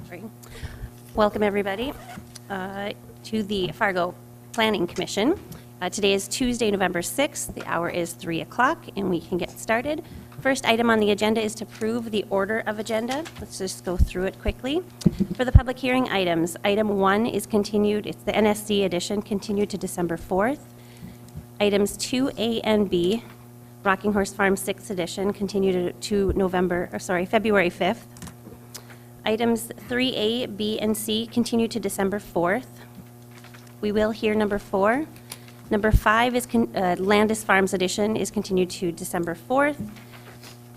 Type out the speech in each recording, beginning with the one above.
Great. Welcome, everybody, to the Fargo Planning Commission. Today is Tuesday, November 6th. The hour is 3 o'clock, and we can get started. First item on the agenda is to approve the order of agenda. Let's just go through it quickly. For the public hearing items, item 1 is continued. It's the NSC edition, continued to December 4th. Items 2A and B, Rocking Horse Farm 6th edition, continued to February 5th. Items 3A, B, and C continue to December 4th. We will hear number 4. Number 5 is Landis Farms edition is continued to December 4th.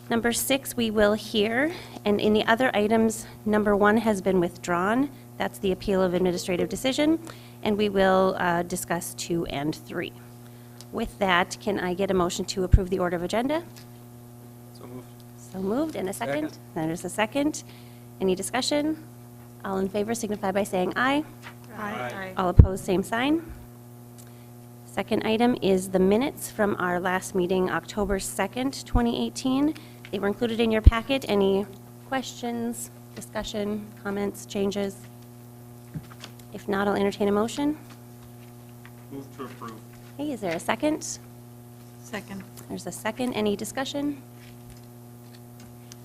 Number 6 we will hear, and in the other items, number 1 has been withdrawn. That's the appeal of administrative decision, and we will discuss 2 and 3. With that, can I get a motion to approve the order of agenda? So moved. So moved, and a second? Second. There's a second. Any discussion? All in favor signify by saying aye. Aye. All opposed, same sign. Second item is the minutes from our last meeting, October 2nd, 2018. They were included in your packet. Any questions, discussion, comments, changes? If not, I'll entertain a motion. Move to approve. Hey, is there a second? Second. There's a second. Any discussion?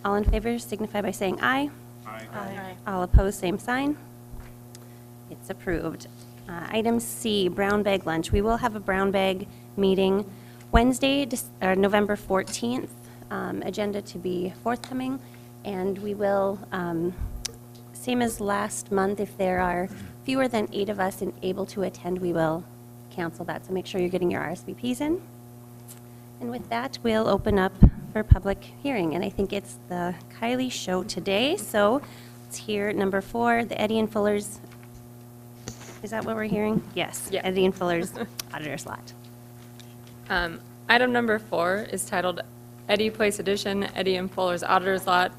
All in favor signify by saying aye. Aye. All opposed, same sign. It's approved. Item C, brown bag lunch. We will have a brown bag meeting Wednesday, November 14th. Agenda to be forthcoming. And we will, same as last month, if there are fewer than 8 of us able to attend, we will cancel that. So make sure you're getting your RSVPs in. And with that, we'll open up for public hearing. And I think it's the Kylie show today. So let's hear number 4, the Eddie and Fuller's. Is that what we're hearing? Yes. Yeah. Eddie and Fuller's auditor's lot. Item number 4 is titled Eddie Place Edition, Eddie and Fuller's Auditor's Lot,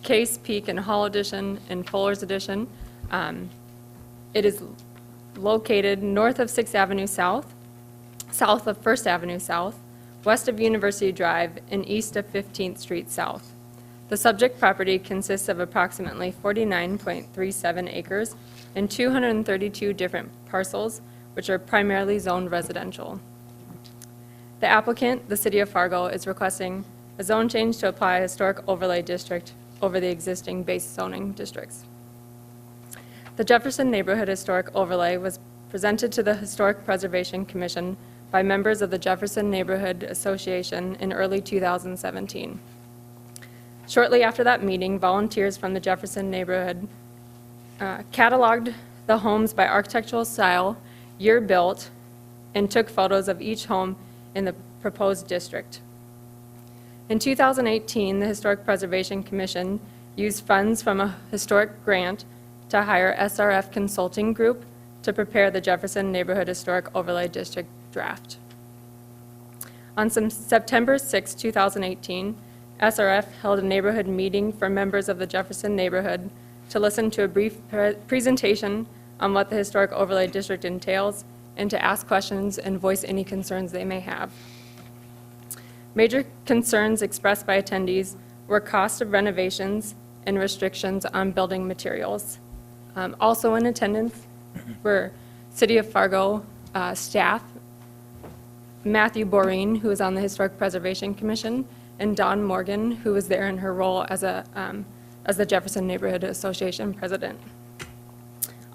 Case, Peak, and Hall Edition, and Fuller's Edition. It is located north of 6th Avenue South, south of 1st Avenue South, west of University Drive, and east of 15th Street South. The subject property consists of approximately 49.37 acres and 232 different parcels, which are primarily zoned residential. The applicant, the City of Fargo, is requesting a zone change to apply a historic overlay district over the existing base zoning districts. The Jefferson Neighborhood Historic Overlay was presented to the Historic Preservation Commission by members of the Jefferson Neighborhood Association in early 2017. Shortly after that meeting, volunteers from the Jefferson Neighborhood cataloged the homes by architectural style, year built, and took photos of each home in the proposed district. In 2018, the Historic Preservation Commission used funds from a historic grant to hire SRF Consulting Group to prepare the Jefferson Neighborhood Historic Overlay District draft. On September 6, 2018, SRF held a neighborhood meeting for members of the Jefferson neighborhood to listen to a brief presentation on what the Historic Overlay District entails and to ask questions and voice any concerns they may have. Major concerns expressed by attendees were cost of renovations and restrictions on building materials. Also in attendance were City of Fargo staff, Matthew Boreen, who is on the Historic Preservation Commission, and Dawn Morgan, who was there in her role as the Jefferson Neighborhood Association president.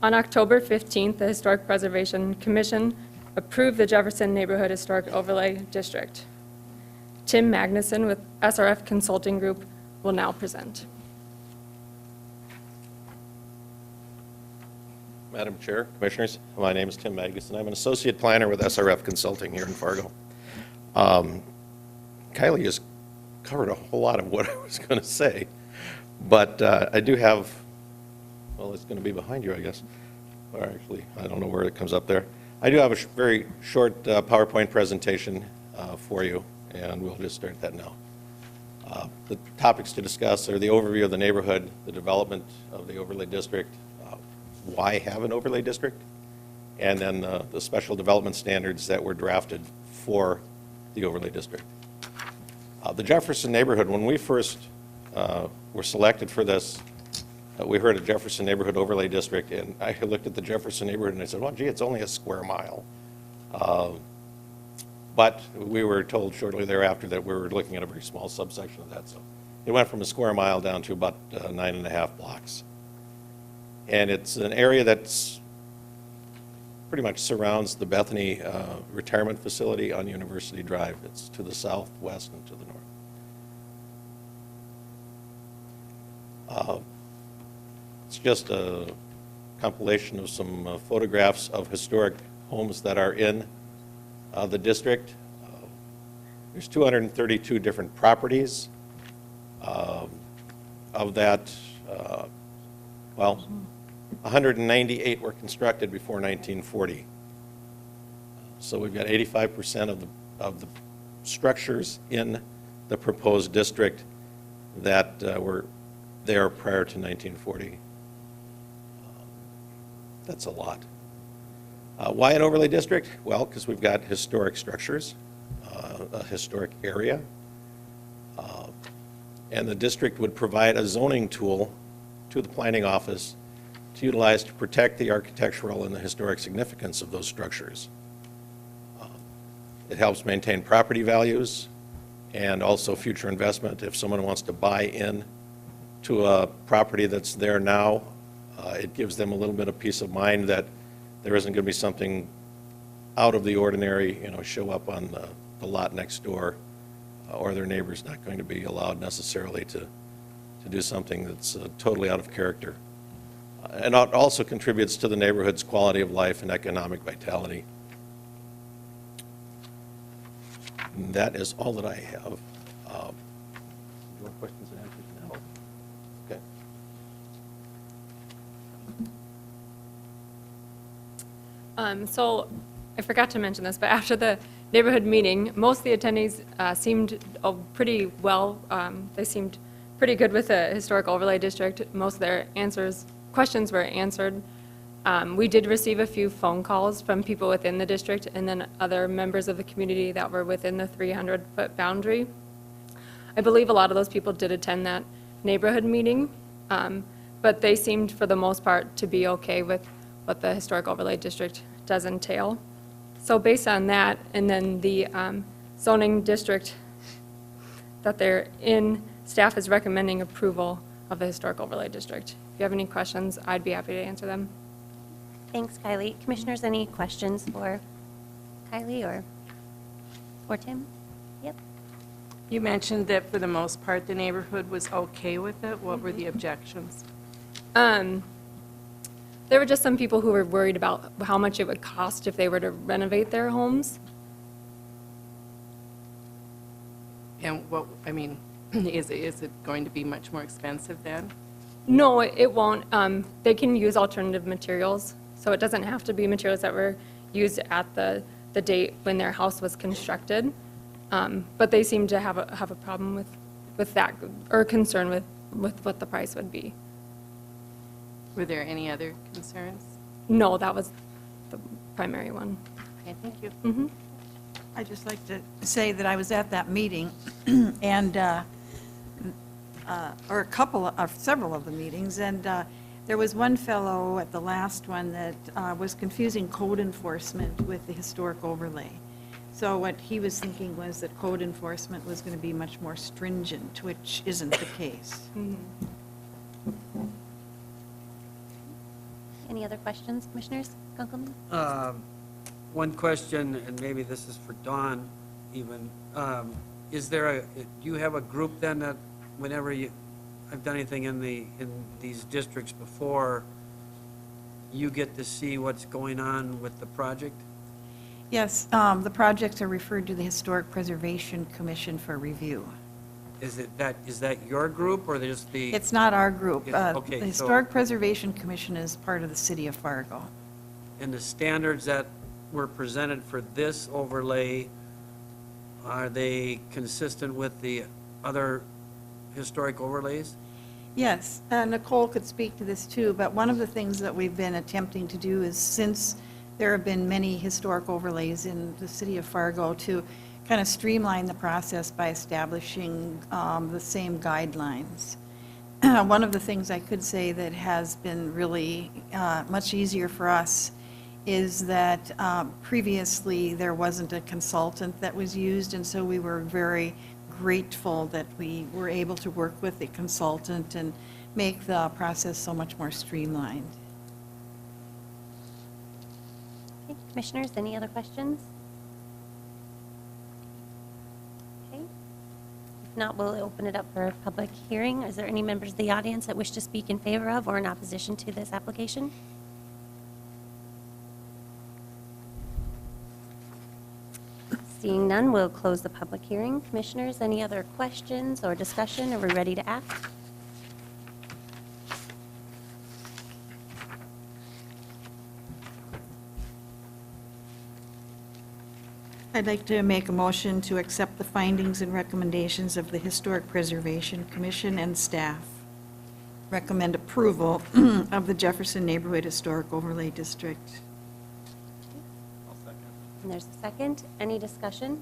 On October 15th, the Historic Preservation Commission approved the Jefferson Neighborhood Historic Overlay District. Tim Magnuson with SRF Consulting Group will now present. Madam Chair, Commissioners, my name is Tim Magnuson. I'm an associate planner with SRF Consulting here in Fargo. Kylie has covered a whole lot of what I was going to say, but I do have, well, it's going to be behind you, I guess. Or actually, I don't know where it comes up there. I do have a very short PowerPoint presentation for you, and we'll just start that now. The topics to discuss are the overview of the neighborhood, the development of the overlay district, why have an overlay district, and then the special development standards that were drafted for the overlay district. The Jefferson neighborhood, when we first were selected for this, we heard of Jefferson Neighborhood Overlay District, and I looked at the Jefferson neighborhood and I said, well, gee, it's only a square mile. But we were told shortly thereafter that we were looking at a very small subsection of that. So it went from a square mile down to about 9.5 blocks. And it's an area that's pretty much surrounds the Bethany Retirement Facility on University Drive. It's to the south, west, and to the north. It's just a compilation of some photographs of historic homes that are in the district. There's 232 different properties. Of that, well, 198 were constructed before 1940. So we've got 85% of the structures in the proposed district that were there prior to 1940. That's a lot. Why an overlay district? Well, because we've got historic structures, a historic area, and the district would provide a zoning tool to the planning office to utilize to protect the architectural and the historic significance of those structures. It helps maintain property values and also future investment. If someone wants to buy in to a property that's there now, it gives them a little bit of peace of mind that there isn't going to be something out of the ordinary, show up on the lot next door, or their neighbor's not going to be allowed necessarily to do something that's totally out of character. And it also contributes to the neighborhood's quality of life and economic vitality. And that is all that I have. More questions and answers now? Okay. So I forgot to mention this, but after the neighborhood meeting, most of the attendees seemed pretty well, they seemed pretty good with the historic overlay district. Most of their questions were answered. We did receive a few phone calls from people within the district and then other members of the community that were within the 300-foot boundary. I believe a lot of those people did attend that neighborhood meeting, but they seemed for the most part to be okay with what the historic overlay district does entail. So based on that, and then the zoning district that they're in, staff is recommending approval of the historic overlay district. If you have any questions, I'd be happy to answer them. Thanks, Kylie. Commissioners, any questions for Kylie or Tim? Yep. You mentioned that for the most part, the neighborhood was okay with it. What were the objections? There were just some people who were worried about how much it would cost if they were to renovate their homes. And is it going to be much more expensive then? No, it won't. They can use alternative materials, so it doesn't have to be materials that were used at the date when their house was constructed. But they seem to have a problem with that, or concern with what the price would be. Were there any other concerns? No, that was the primary one. Okay, thank you. I'd just like to say that I was at that meeting, and, or several of the meetings, and there was one fellow at the last one that was confusing code enforcement with the historic overlay. So what he was thinking was that code enforcement was going to be much more stringent, which isn't the case. Any other questions, Commissioners? Kunkelman? One question, and maybe this is for Dawn even, do you have a group then that whenever I've done anything in these districts before, you get to see what's going on with the project? Yes, the projects are referred to the Historic Preservation Commission for review. Is that your group, or just the? It's not our group. Okay, The Historic Preservation Commission is part of the city of Fargo. And the standards that were presented for this overlay, are they consistent with the other historic overlays? Yes, Nicole could speak to this too, but one of the things that we've been attempting to do is, since there have been many historic overlays in the city of Fargo, to kind of streamline the process by establishing the same guidelines. one of the things I could say that has been really much easier for us is that previously there wasn't a consultant that was used, and so we were very grateful that we were able to work with a consultant and make the process so much more streamlined. Okay, Commissioners, any other questions? Okay. If not, we'll open it up for a public hearing. Is there any members of the audience that wish to speak in favor of or in opposition to this application? Seeing none, we'll close the public hearing. Commissioners, any other questions or discussion? Are we ready to act? I'd like to make a motion to accept the findings and recommendations of the Historic Preservation Commission and staff. Recommend approval of the Jefferson Neighborhood Historic Overlay District. I'll second. And there's a second. Any discussion?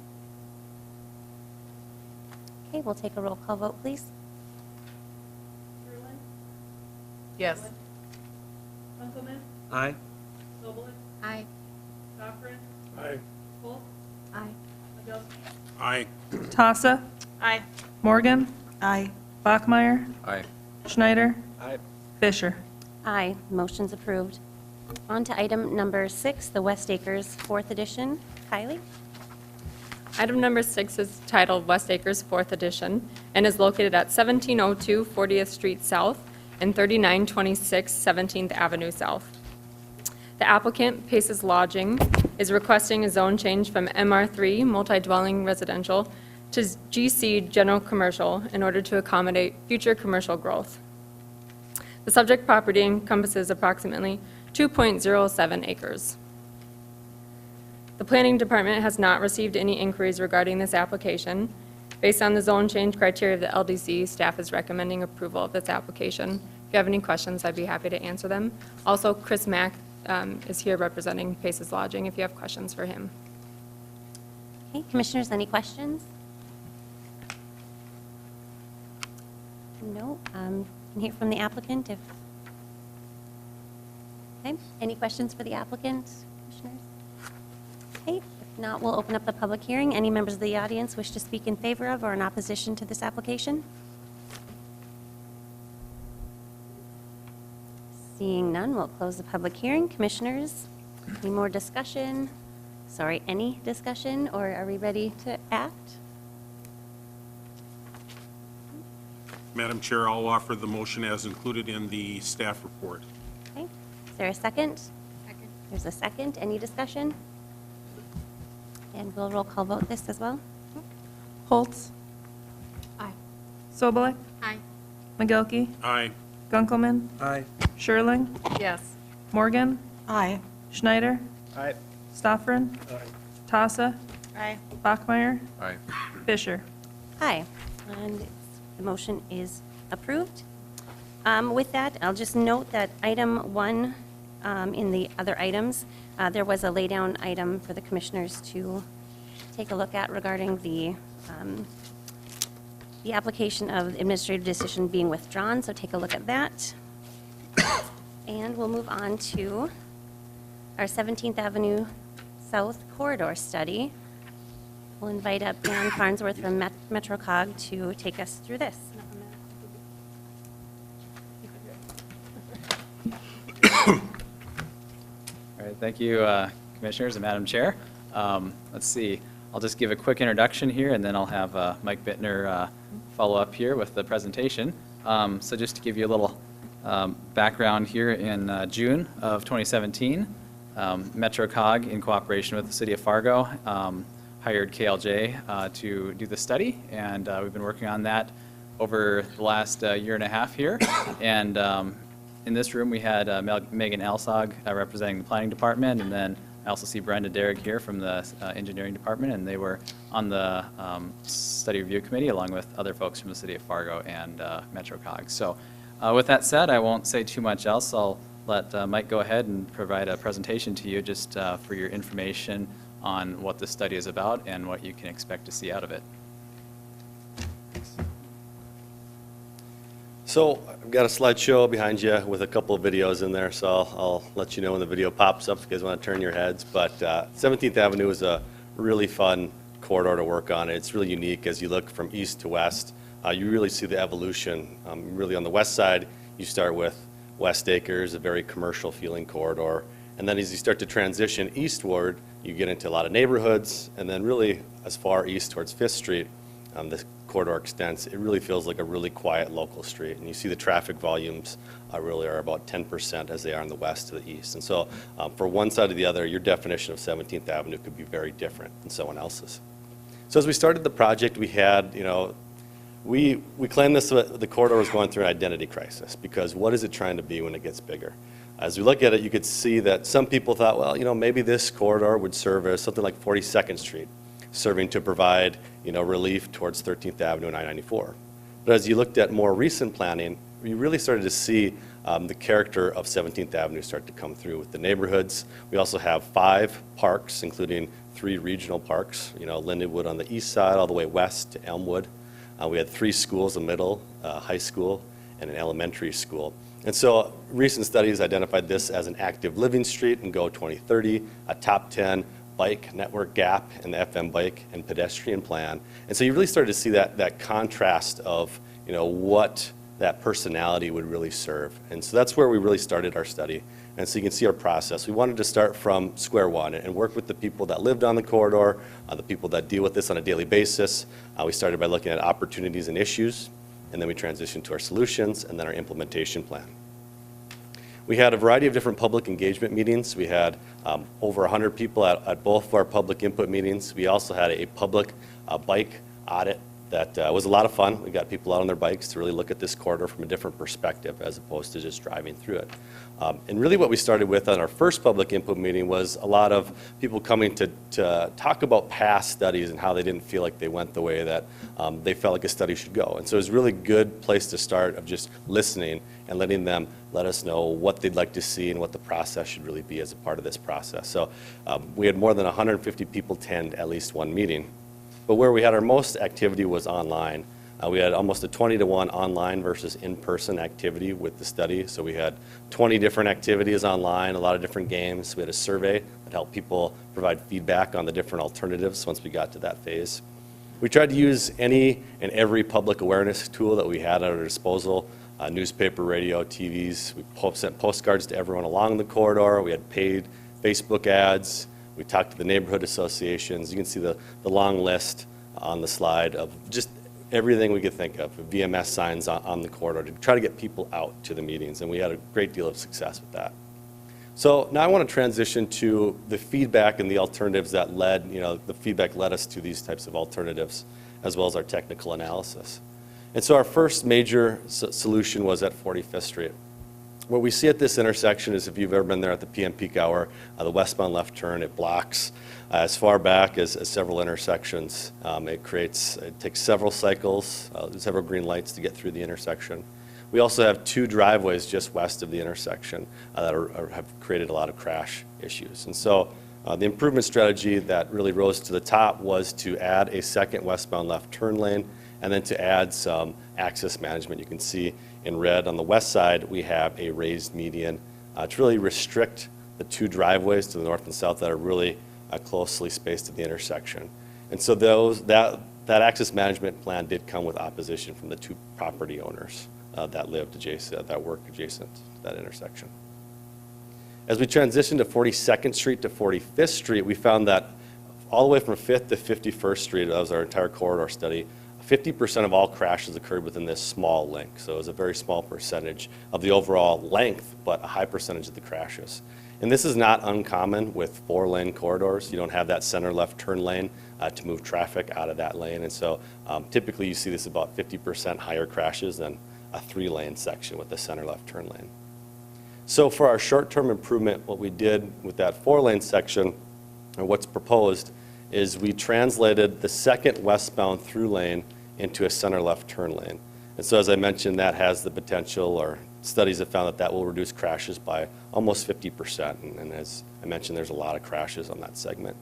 Okay, we'll take a roll call vote, please. Yes. Aye. Aye. Aye. Aye. Aye. Tasa. Aye. Morgan. Aye. Bachmeyer. Aye. Schneider. Aye. Fisher. Aye, motion's approved. On to item number 6, the West Acres 4th Edition. Kylie? Item number 6 is titled West Acres 4th Edition and is located at 1702 40th Street South and 3926 17th Avenue South. The applicant, Paces Lodging, is requesting a zone change from MR3 multi-dwelling residential to GC general commercial in order to accommodate future commercial growth. The subject property encompasses approximately 2.07 acres. The planning department has not received any inquiries regarding this application. Based on the zone change criteria of the LDC, staff is recommending approval of this application. If you have any questions, I'd be happy to answer them. Also, Chris Mack is here representing Paces Lodging if you have questions for him. Okay, Commissioners, any questions? No, can hear from the applicant if, okay, any questions for the applicant, Commissioners? Okay, if not, we'll open up the public hearing. Any members of the audience wish to speak in favor of or in opposition to this application? Seeing none, we'll close the public hearing. Commissioners, any more discussion? Sorry, any discussion, or are we ready to act? Madam Chair, I'll offer the motion as included in the staff report. Okay, is there a second? Second. There's a second. Any discussion? And we'll roll call vote this as well. Holtz. Aye. Sobolek. Aye. McGilkey. Aye. Gunkelman. Aye. Sherling. Yes. Morgan. Aye. Schneider. Aye. Stoffren. Tasa. Aye. Bachmeyer. Aye. Fisher. Aye. And the motion is approved. With that, I'll just note that item 1 in the other items, there was a laydown item for the commissioners to take a look at regarding the application of administrative decision being withdrawn, so take a look at that. And we'll move on to our 17th Avenue South Corridor Study. We'll invite up Dan Farnsworth from MetroCog to take us through this. All right, thank you, Commissioners and Madam Chair. Let's see, I'll just give a quick introduction here, and then I'll have Mike Bittner follow up here with the presentation. So just to give you a little background here, in June of 2017, MetroCog, in cooperation with the City of Fargo, hired KLJ to do the study, and we've been working on that over the last year and a half here. And in this room, we had Megan Alsog representing the Planning Department, and then I also see Brenda Derrick here from the Engineering Department, and they were on the Study Review Committee along with other folks from the City of Fargo and MetroCog. So with that said, I won't say too much else. I'll let Mike go ahead and provide a presentation to you just for your information on what this study is about and what you can expect to see out of it. So I've got a slideshow behind you with a couple of videos in there, so I'll let you know when the video pops up if you guys want to turn your heads. But 17th Avenue is a really fun corridor to work on. It's really unique as you look from east to west. You really see the evolution. Really on the west side, you start with West Acres, a very commercial feeling corridor. And then as you start to transition eastward, you get into a lot of neighborhoods. And then really as far east towards 5th Street, the corridor extends. It really feels like a really quiet local street. And you see the traffic volumes really are about 10% as they are in the west to the east. And so for one side or the other, your definition of 17th Avenue could be very different than someone else's. So as we started the project, we had, we claimed the corridor was going through an identity crisis, because what is it trying to be when it gets bigger? As we look at it, you could see that some people thought, well, maybe this corridor would serve as something like 42nd Street, serving to provide, relief towards 13th Avenue and I-94. But as you looked at more recent planning, you really started to see the character of 17th Avenue start to come through with the neighborhoods. We also have 5 parks, including 3 regional parks, Lindenwood on the east side all the way west to Elmwood. We had 3 schools, a middle, high school, and an elementary school. And so recent studies identified this as an active living street in GO 2030, a top 10 bike network gap in the FM bike and pedestrian plan. And so you really started to see that contrast of, what that personality would really serve. And so that's where we really started our study. And so you can see our process. We wanted to start from square one and work with the people that lived on the corridor, the people that deal with this on a daily basis. We started by looking at opportunities and issues, and then we transitioned to our solutions and then our implementation plan. We had a variety of different public engagement meetings. We had over 100 people at both of our public input meetings. We also had a public bike audit that was a lot of fun. We got people out on their bikes to really look at this corridor from a different perspective as opposed to just driving through it. And really what we started with on our first public input meeting was a lot of people coming to talk about past studies and how they didn't feel like they went the way that they felt like a study should go. And so it was a really good place to start of just listening and letting them let us know what they'd like to see and what the process should really be as a part of this process. So we had more than 150 people attend at least one meeting. But where we had our most activity was online. We had almost a 20-to-1 online versus in-person activity with the study. So we had 20 different activities online, a lot of different games. We had a survey that helped people provide feedback on the different alternatives once we got to that phase. We tried to use any and every public awareness tool that we had at our disposal, newspaper, radio, TVs. We sent postcards to everyone along the corridor. We had paid Facebook ads. We talked to the neighborhood associations. You can see the long list on the slide of just everything we could think of, VMS signs on the corridor to try to get people out to the meetings, and we had a great deal of success with that. So now I want to transition to the feedback and the alternatives that led, the feedback led us to these types of alternatives, as well as our technical analysis. And so our first major solution was at 45th Street. What we see at this intersection is, if you've ever been there at the PM peak hour, the westbound left turn, it blocks as far back as several intersections. It takes several cycles, several green lights to get through the intersection. We also have 2 driveways just west of the intersection that have created a lot of crash issues. And so the improvement strategy that really rose to the top was to add a second westbound left turn lane and then to add some access management. You can see in red on the west side, we have a raised median to really restrict the 2 driveways to the north and south that are really closely spaced at the intersection. And so that access management plan did come with opposition from the 2 property owners that lived adjacent, that work adjacent to that intersection. As we transitioned to 42nd Street to 45th Street, we found that all the way from 5th to 51st Street, that was our entire corridor study, 50% of all crashes occurred within this small link. So it was a very small percentage of the overall length, but a high percentage of the crashes. And this is not uncommon with 4-lane corridors. You don't have that center left turn lane to move traffic out of that lane. And so typically you see this about 50% higher crashes than a 3-lane section with the center left turn lane. So for our short-term improvement, what we did with that 4-lane section, or what's proposed, is we translated the second westbound through lane into a center left turn lane. And so as I mentioned, that has the potential, or studies have found that will reduce crashes by almost 50%. And as I mentioned, there's a lot of crashes on that segment.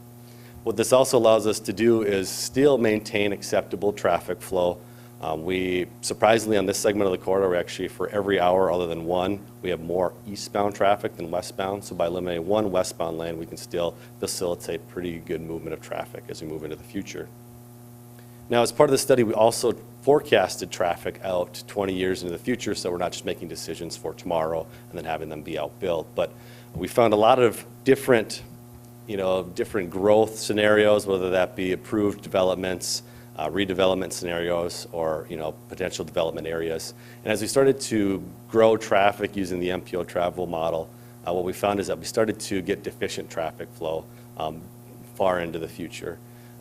What this also allows us to do is still maintain acceptable traffic flow We, surprisingly, on this segment of the corridor, we actually, for every hour other than one, we have more eastbound traffic than westbound. So by eliminating one westbound lane, we can still facilitate pretty good movement of traffic as we move into the future. Now, as part of the study, we also forecasted traffic out 20 years into the future, so we're not just making decisions for tomorrow and then having them be outbuilt. But we found a lot of different, different growth scenarios, whether that be approved developments, redevelopment scenarios, or potential development areas. And as we started to grow traffic using the MPO travel model, what we found is that we started to get deficient traffic flow far into the future.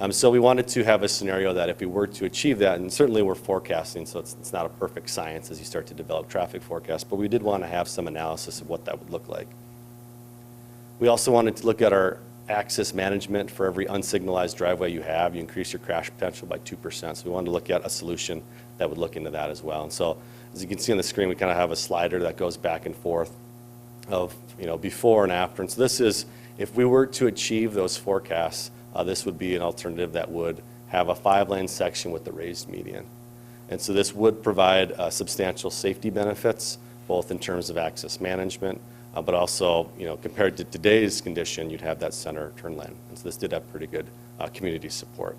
So we wanted to have a scenario that if we were to achieve that, and certainly we're forecasting, so it's not a perfect science as you start to develop traffic forecasts, but we did want to have some analysis of what that would look like. We also wanted to look at our access management. For every unsignalized driveway you have, you increase your crash potential by 2%. So we wanted to look at a solution that would look into that as well. And so as you can see on the screen, we kind of have a slider that goes back and forth of before and after. And so this is, if we were to achieve those forecasts, this would be an alternative that would have a 5-lane section with the raised median. And so this would provide substantial safety benefits, both in terms of access management, but also, compared to today's condition, you'd have that center turn lane. And so this did have pretty good community support.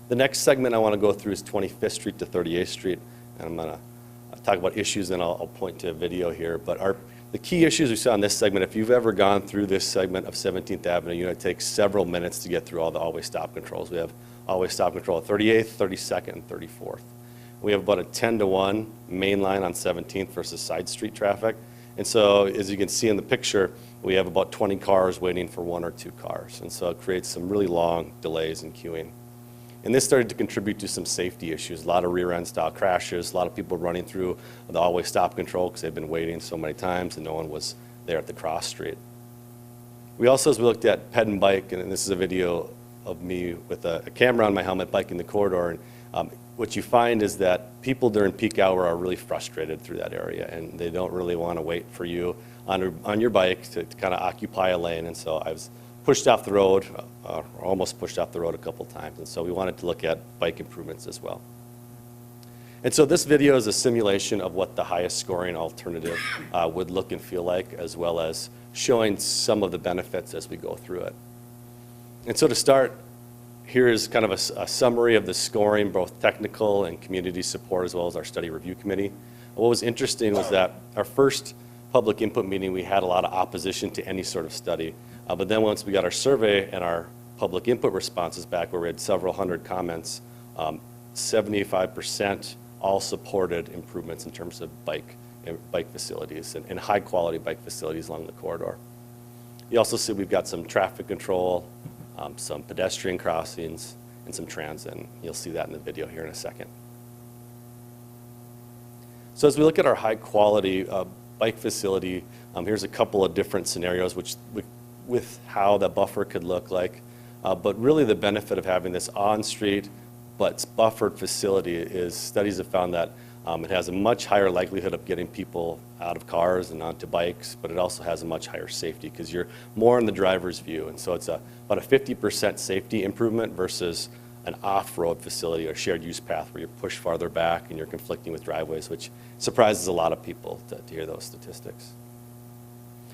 The next segment I want to go through is 25th Street to 38th Street. And I'm going to talk about issues, and I'll point to a video here. But the key issues we saw in this segment, if you've ever gone through this segment of 17th Avenue, it takes several minutes to get through all the always stop controls. We have always stop control at 38th, 32nd, and 34th. We have about a 10-to-1 main line on 17th versus side street traffic. And so as you can see in the picture, we have about 20 cars waiting for 1 or 2 cars. And so it creates some really long delays in queuing. And this started to contribute to some safety issues, a lot of rear-end style crashes, a lot of people running through the always stop control because they've been waiting so many times and no one was there at the cross street. We also, as we looked at ped and bike, and this is a video of me with a camera on my helmet biking the corridor, and what you find is that people during peak hour are really frustrated through that area, and they don't really want to wait for you on your bike to kind of occupy a lane. And so I was pushed off the road, or almost pushed off the road a couple times. And so we wanted to look at bike improvements as well. And so this video is a simulation of what the highest scoring alternative would look and feel like, as well as showing some of the benefits as we go through it. And so to start, here is kind of a summary of the scoring, both technical and community support, as well as our study review committee. What was interesting was that our first public input meeting, we had a lot of opposition to any sort of study. But then once we got our survey and our public input responses back, where we had several hundred comments, 75% all supported improvements in terms of bike facilities and high-quality bike facilities along the corridor. You also see we've got some traffic control, some pedestrian crossings, and some transit. And you'll see that in the video here in a second. So as we look at our high-quality bike facility, here's a couple of different scenarios with how the buffer could look like. But really the benefit of having this on-street but buffered facility is studies have found that it has a much higher likelihood of getting people out of cars and onto bikes, but it also has a much higher safety because you're more in the driver's view. And so it's about a 50% safety improvement versus an off-road facility or shared use path where you're pushed farther back and you're conflicting with driveways, which surprises a lot of people to hear those statistics.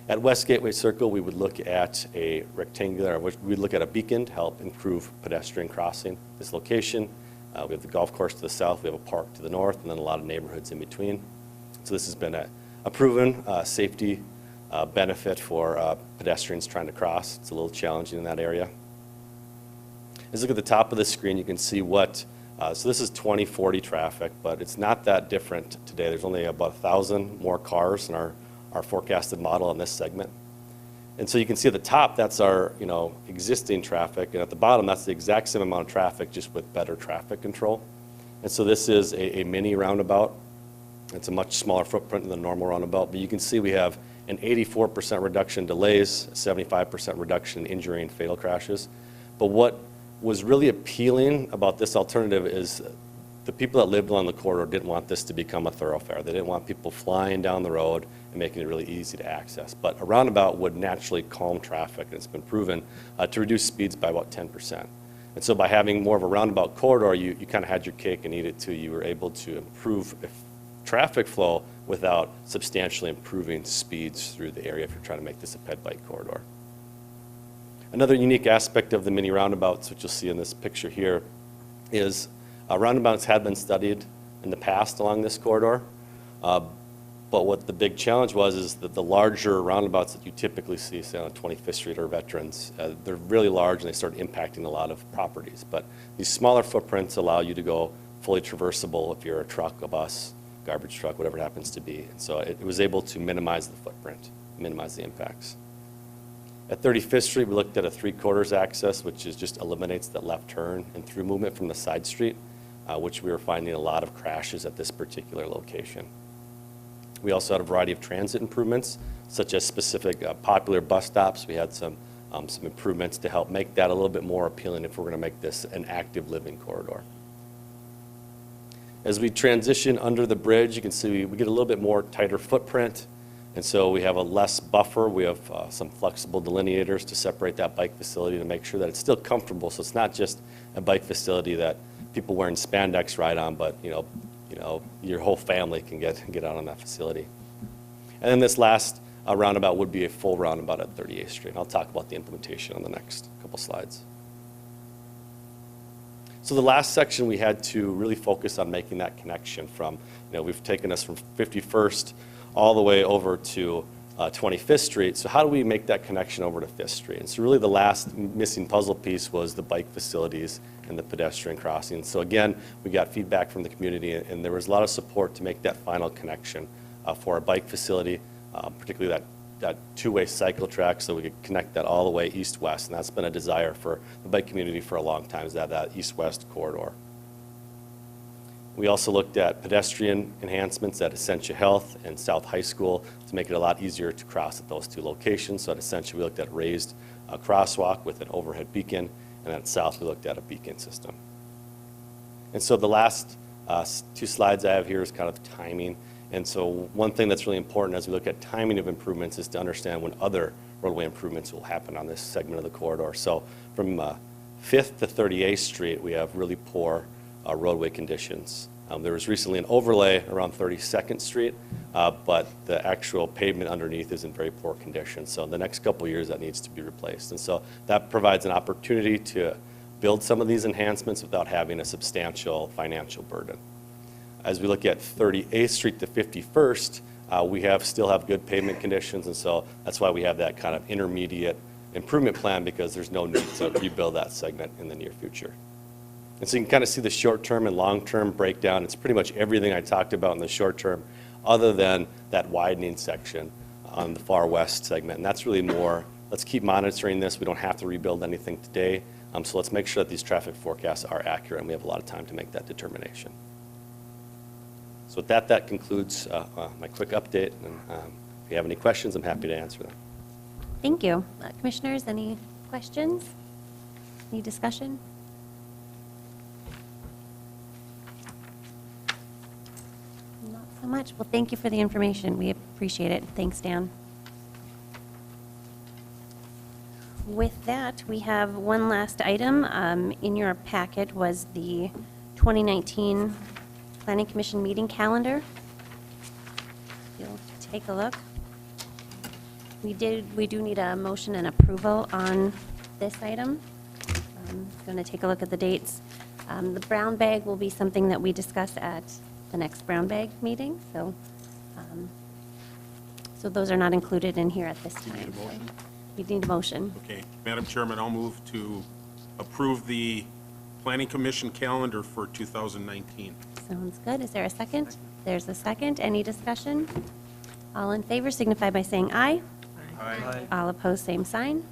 At West Gateway Circle, we would look at a rectangular, we'd look at a beacon to help improve pedestrian crossing. This location, we have the golf course to the south, we have a park to the north, and then a lot of neighborhoods in between. So this has been a proven safety benefit for pedestrians trying to cross. It's a little challenging in that area. As you look at the top of the screen, you can see what, so this is 2040 traffic, but it's not that different today. There's only about 1,000 more cars in our forecasted model in this segment. And so you can see at the top, that's our existing traffic, and at the bottom, that's the exact same amount of traffic, just with better traffic control. And so this is a mini roundabout. It's a much smaller footprint than the normal roundabout, but you can see we have an 84% reduction in delays, 75% reduction in injury and fatal crashes. But what was really appealing about this alternative is the people that lived along the corridor didn't want this to become a thoroughfare. They didn't want people flying down the road and making it really easy to access. But a roundabout would naturally calm traffic, and it's been proven to reduce speeds by about 10%. And so by having more of a roundabout corridor, you kind of had your cake and eat it too. You were able to improve traffic flow without substantially improving speeds through the area if you're trying to make this a ped bike corridor. Another unique aspect of the mini roundabouts, which you'll see in this picture here, is roundabouts had been studied in the past along this corridor. But what the big challenge was is that the larger roundabouts that you typically see, say on 25th Street or Veterans, they're really large and they start impacting a lot of properties. But these smaller footprints allow you to go fully traversable if you're a truck, a bus, garbage truck, whatever it happens to be. And so it was able to minimize the footprint, minimize the impacts. At 35th Street, we looked at a 3/4 access, which just eliminates that left turn and through movement from the side street, which we were finding a lot of crashes at this particular location. We also had a variety of transit improvements, such as specific popular bus stops. We had some improvements to help make that a little bit more appealing if we're going to make this an active living corridor. As we transition under the bridge, you can see we get a little bit more tighter footprint, and so we have a less buffer. We have some flexible delineators to separate that bike facility to make sure that it's still comfortable, so it's not just a bike facility that people wearing spandex ride on, but your whole family can get out on that facility. And then this last roundabout would be a full roundabout at 38th Street. I'll talk about the implementation on the next couple slides. So the last section we had to really focus on making that connection from, we've taken us from 51st all the way over to 25th Street. So how do we make that connection over to 5th Street? And so really the last missing puzzle piece was the bike facilities and the pedestrian crossings. So again, we got feedback from the community, and there was a lot of support to make that final connection for a bike facility, particularly that two-way cycle track, so we could connect that all the way east-west. And that's been a desire for the bike community for a long time, is that east-west corridor. We also looked at pedestrian enhancements at Essentia Health and South High School to make it a lot easier to cross at those two locations. So at Essentia, we looked at a raised crosswalk with an overhead beacon, and at South, we looked at a beacon system. And so the last two slides I have here is kind of timing. And so one thing that's really important as we look at timing of improvements is to understand when other roadway improvements will happen on this segment of the corridor. So from 5th to 38th Street, we have really poor roadway conditions. There was recently an overlay around 32nd Street, but the actual pavement underneath is in very poor condition. So in the next couple of years, that needs to be replaced. And so that provides an opportunity to build some of these enhancements without having a substantial financial burden. As we look at 38th Street to 51st, we still have good pavement conditions, and so that's why we have that kind of intermediate improvement plan, because there's no need to rebuild that segment in the near future. And so you can kind of see the short-term and long-term breakdown. It's pretty much everything I talked about in the short term, other than that widening section on the far west segment. And that's really more, let's keep monitoring this. We don't have to rebuild anything today. So let's make sure that these traffic forecasts are accurate, and we have a lot of time to make that determination. So with that, that concludes my quick update. And if you have any questions, I'm happy to answer them. Thank you. Commissioners, any questions? Any discussion? Not so much. Well, thank you for the information. We appreciate it. Thanks, Dan. With that, we have one last item. In your packet was the 2019 Planning Commission meeting calendar. You'll take a look. We do need a motion and approval on this item. I'm going to take a look at the dates. The brown bag will be something that we discuss at the next brown bag meeting, so those are not included in here at this time. You need a motion. Okay. Madam Chairman, I'll move to approve the Planning Commission calendar for 2019. Sounds good. Is there a second? There's a second. Any discussion? All in favor signify by saying aye. Aye. All opposed, same sign.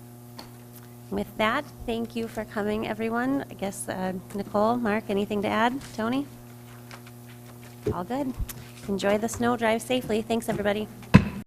With that, thank you for coming, everyone. I guess, Nicole, Mark, anything to add? Tony? All good. Enjoy the snow, drive safely. Thanks, everybody.